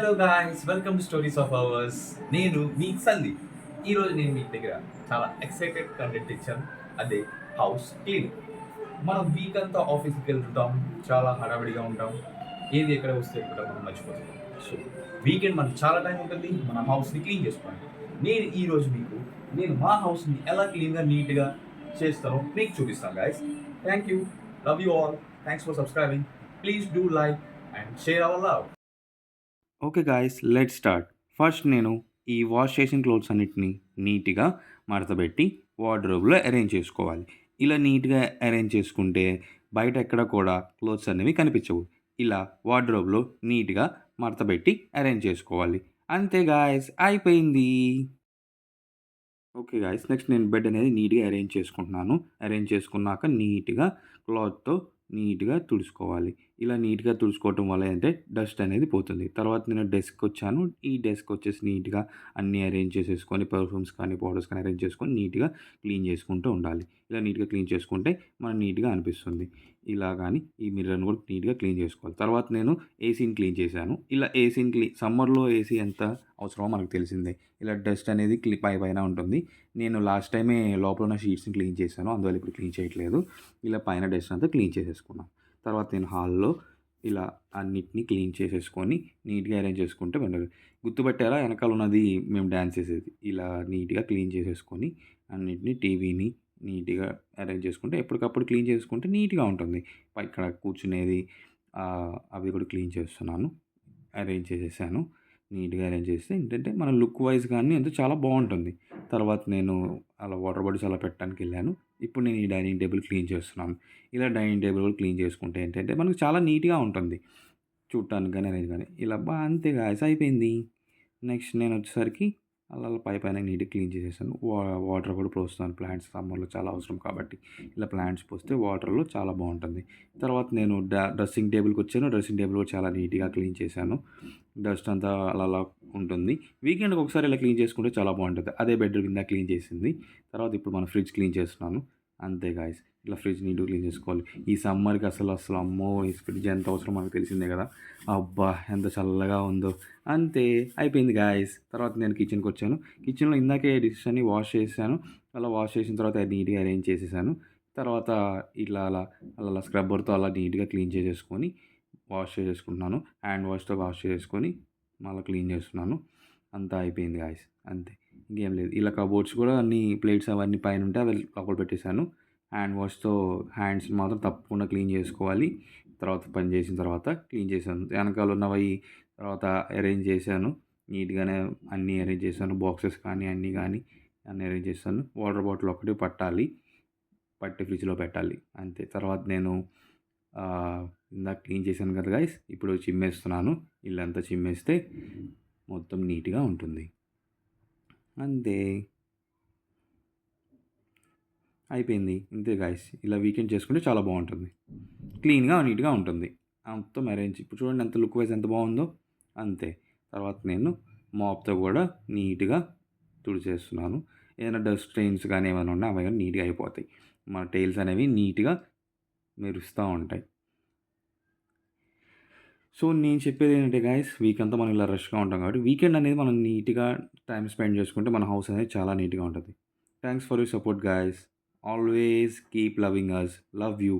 Hello guys, welcome to stories of hours. నేను మీ సందీప్. ఈరోజు నేను మీ దగ్గర చాలా ఎక్సైటెడ్ కంటెంట్ తెచ్చాను. అదే హౌస్ క్లీనింగ్. మనం వీక్ అంతా ఆఫీస్కి వెళ్తుంటాం, చాలా హడావిడిగా ఉంటాం. ఏది ఎక్కడ వస్తే ఎక్కడ మనం మర్చిపోతాం. సో వీకెండ్ మనకి చాలా టైం ఉంటుంది, మన హౌస్ని క్లీన్ చేసుకోండి. నేను ఈరోజు నేను మా హౌస్ని ఎలా క్లీన్గా నీట్గా చేస్తానో మీకు చూపిస్తాను guys. Thank you, love you all, thanks for subscribing. Please do like and share our love. Okay guys, let start. First నేను ఈ వాష్ చేసిన క్లోత్స్ అన్నిటిని నీట్గా మడతపెట్టి వార్డ్రోబ్లో అరేంజ్ చేసుకోవాలి. ఇలా నీట్గా అరేంజ్ చేసుకుంటే బయట ఎక్కడ కూడా క్లోత్స్ అనేవి కనిపించవు. ఇలా వార్డ్రోబ్లో నీట్గా మడతపెట్టి అరేంజ్ చేసుకోవాలి. అంతే గాయ్స్, అయిపోయింది. ఓకే గాయ్స్, నెక్స్ట్ నేను బెడ్ అనేది నీట్గా అరేంజ్ చేసుకుంటున్నాను. అరేంజ్ చేసుకున్నాక నీట్గా క్లాత్తో నీట్గా తుడుచుకోవాలి. ఇలా నీట్గా తుడుచుకోవటం వల్ల ఏంటంటే డస్ట్ అనేది పోతుంది. తర్వాత నేను డెస్క్ వచ్చాను. ఈ డెస్క్ వచ్చేసి నీట్గా అన్నీ అరేంజ్ చేసేసుకొని పర్ఫ్యూమ్స్ కానీ పౌడర్స్ కానీ అరేంజ్ చేసుకొని నీట్గా క్లీన్ చేసుకుంటూ ఉండాలి. ఇలా నీట్గా క్లీన్ చేసుకుంటే మనం నీట్గా అనిపిస్తుంది. ఇలా కానీ ఈ మిర్రర్ని కూడా నీట్గా క్లీన్ చేసుకోవాలి. తర్వాత నేను ఏసీని క్లీన్ చేశాను. ఇలా ఏసీని సమ్మర్లో ఏసీ ఎంత అవసరమో మనకు తెలిసిందే. ఇలా డస్ట్ అనేది పైన ఉంటుంది. నేను లాస్ట్ టైమే లోపల ఉన్న షీట్స్ని క్లీన్ చేశాను, అందువల్ల ఇప్పుడు క్లీన్ చేయట్లేదు. ఇలా పైన డస్ట్ అంతా క్లీన్ చేసేసుకున్నాను. తర్వాత నేను హాల్లో ఇలా అన్నిటినీ క్లీన్ చేసేసుకొని నీట్గా అరేంజ్ చేసుకుంటే బెటర్. గుర్తుపెట్టారా, వెనకాల ఉన్నది మేము డ్యాన్స్ చేసేది. ఇలా నీట్గా క్లీన్ చేసేసుకొని అన్నిటినీ టీవీని నీట్గా అరేంజ్ చేసుకుంటే ఎప్పటికప్పుడు క్లీన్ చేసుకుంటే నీట్గా ఉంటుంది. ఇక్కడ కూర్చునేది అవి కూడా క్లీన్ చేస్తున్నాను. అరేంజ్ చేసేసాను. నీట్గా అరేంజ్ చేస్తే ఏంటంటే మన లుక్ వైజ్ కానీ అంతా చాలా బాగుంటుంది. తర్వాత నేను అలా వాటర్ బాటిల్స్ అలా పెట్టడానికి వెళ్ళాను. ఇప్పుడు నేను ఈ డైనింగ్ టేబుల్ క్లీన్ చేస్తున్నాను. ఇలా డైనింగ్ టేబుల్ కూడా క్లీన్ చేసుకుంటే ఏంటంటే మనకు చాలా నీట్గా ఉంటుంది చూడటానికి కానీ అరేంజ్ కానీ. ఇలా అంతే గాయ్స్, అయిపోయింది. నెక్స్ట్ నేను వచ్చేసరికి అలా పైన నీట్గా క్లీన్ చేసేసాను. వాటర్ కూడా పోస్తాను. ప్లాంట్స్ సమ్మర్లో చాలా అవసరం కాబట్టి ఇలా ప్లాంట్స్ పోస్తే వాటర్లో చాలా బాగుంటుంది. తర్వాత నేను డ్రెస్సింగ్ టేబుల్కి వచ్చాను. డ్రెస్సింగ్ టేబుల్ కూడా చాలా నీట్గా క్లీన్ చేశాను. డస్ట్ అంతా అలా ఉంటుంది. వీకెండ్కి ఒకసారి ఇలా క్లీన్ చేసుకుంటే చాలా బాగుంటుంది. అదే బెడ్రూమ్ కింద క్లీన్ చేసింది. తర్వాత ఇప్పుడు మన ఫ్రిడ్జ్ క్లీన్ చేస్తున్నాను. అంతే గాయ్స్, ఇట్లా ఫ్రిడ్జ్ నీట్గా క్లీన్ చేసుకోవాలి. ఈ సమ్మర్కి అసలు అమ్మో, ఈ ఫ్రిడ్జ్ ఎంత అవసరం మనకు తెలిసిందే కదా. అబ్బా, ఎంత చల్లగా ఉందో. అంతే, అయిపోయింది గాయ్స్. తర్వాత నేను కిచెన్కి వచ్చాను. కిచెన్లో ఇందాకే డిషెస్ అన్ని వాష్ చేశాను. అలా వాష్ చేసిన తర్వాత నీట్గా అరేంజ్ చేసేసాను. తర్వాత ఇట్లా అలా స్క్రబ్బర్తో అలా నీట్గా క్లీన్ చేసేసుకొని వాష్ చేసేసుకుంటున్నాను. హ్యాండ్ వాష్తో వాష్ చేసుకొని మళ్ళీ క్లీన్ చేస్తున్నాను. అంతా అయిపోయింది గాయ్స్, అంతే, ఇంకేం లేదు. ఇలా కబోర్డ్స్ కూడా అన్ని ప్లేట్స్ అవన్నీ పైన ఉంటే అవి లోపల పెట్టేశాను. హ్యాండ్ వాష్తో హ్యాండ్స్ మాత్రం తప్పకుండా క్లీన్ చేసుకోవాలి. తర్వాత పని చేసిన తర్వాత క్లీన్ చేశాను. వెనకాల ఉన్నవి తర్వాత అరేంజ్ చేశాను. నీట్గానే అన్నీ అరేంజ్ చేశాను. బాక్సెస్ కానీ అన్నీ అన్నీ అరేంజ్ చేశాను. వాటర్ బాటిల్ ఒకటి పట్టి ఫ్రిడ్జ్లో పెట్టాలి, అంతే. తర్వాత నేను ఇందాక క్లీన్ చేశాను కదా గైస్, ఇప్పుడు చిమ్మేస్తున్నాను. ఇల్లంతా చిమ్మేస్తే మొత్తం నీట్గా ఉంటుంది. అంతే, అయిపోయింది. ఇంతే గాయ్స్, ఇలా వీకెండ్ చేసుకుంటే చాలా బాగుంటుంది. క్లీన్గా నీట్గా ఉంటుంది. మొత్తం అరేంజ్ ఇప్పుడు చూడండి ఎంత లుక్ వైజ్ ఎంత బాగుందో. అంతే. తర్వాత నేను మాప్తో కూడా నీట్గా తుడిచేస్తున్నాను. ఏదైనా డస్ట్ స్టెయిన్స్ కానీ ఏమైనా ఉన్నా అవి కానీ నీట్గా అయిపోతాయి. మన టైల్స్ అనేవి నీట్గా మెరుస్తూ ఉంటాయి. సో నేను చెప్పేది ఏంటంటే గాయ్స్, వీక్ అంతా మనం ఇలా రష్గా ఉంటాం కాబట్టి వీకెండ్ అనేది మనం నీట్గా టైం స్పెండ్ చేసుకుంటే మన హౌస్ అనేది చాలా నీట్గా ఉంటుంది. Thanks for your support guys. Always keep loving us. Love you.